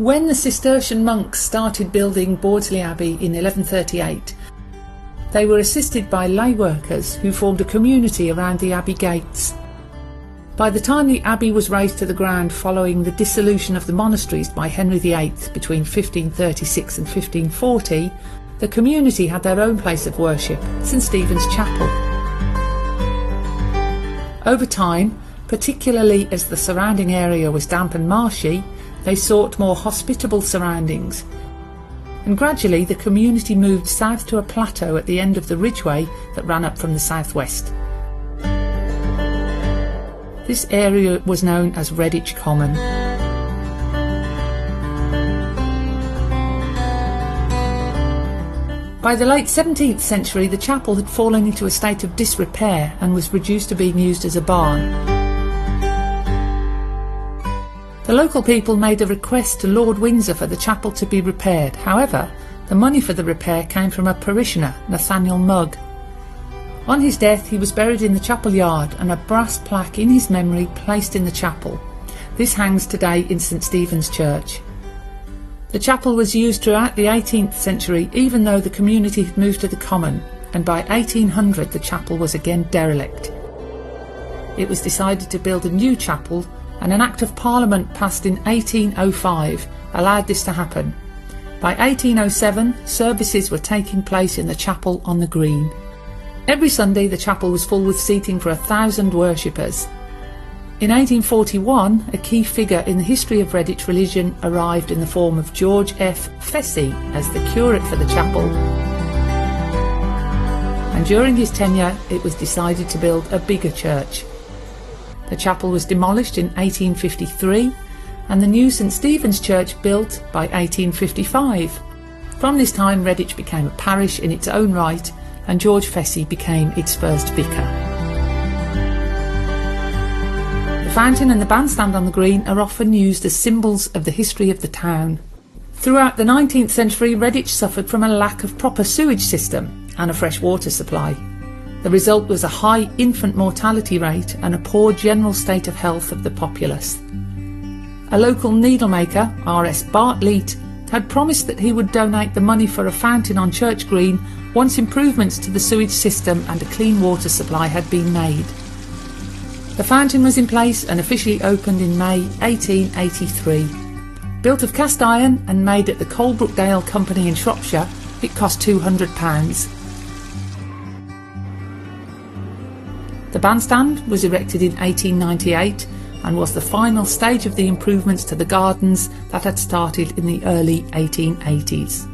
When the Cistercian monks started building Bordesley Abbey in 1138, they were assisted by lay workers who formed a community around the abbey gates. By the time the abbey was razed to the ground following the dissolution of the monasteries by Henry VIII between 1536 and 1540, the community had their own place of worship, St Stephen's Chapel. Over time, particularly as the surrounding area was damp and marshy, they sought more hospitable surroundings, and gradually the community moved south to a plateau at the end of the ridgeway that ran up from the southwest. This area was known as Redditch Common. By the late 17th century, the chapel had fallen into a state of disrepair and was reduced to being used as a barn. The local people made a request to Lord Windsor for the chapel to be repaired. However, the money for the repair came from a parishioner, Nathaniel Mugg. On his death, he was buried in the chapel yard and a brass plaque in his memory placed in the chapel. This hangs today in St Stephen's Church. The chapel was used throughout the 18th century, even though the community had moved to the common, and by 1800 the chapel was again derelict. It was decided to build a new chapel, and an Act of Parliament passed in 1805 allowed this to happen. By 1807, services were taking place in the chapel on the green. Every Sunday the chapel was full with seating for 1,000 worshippers. In 1841, a key figure in the history of Redditch religion arrived in the form of George F. Fessy as the curate for the chapel. And during his tenure, it was decided to build a bigger church. The chapel was demolished in 1853 and the new St Stephen's Church built by 1855. From this time Redditch became a parish in its own right and George Fessy became its first vicar. The fountain and the bandstand on the green are often used as symbols of the history of the town. Throughout the 19th century, Redditch suffered from a lack of proper sewage system and a fresh water supply. The result was a high infant mortality rate and a poor general state of health of the populace. A local needlemaker, R.S. Bartlett, had promised that he would donate the money for a fountain on Church Green once improvements to the sewage system and a clean water supply had been made. The fountain was in place and officially opened in May 1883. Built of cast iron and made at the Colebrookdale Company in Shropshire, it cost £200. The bandstand was erected in 1898 and was the final stage of the improvements to the gardens that had started in the early 1880s.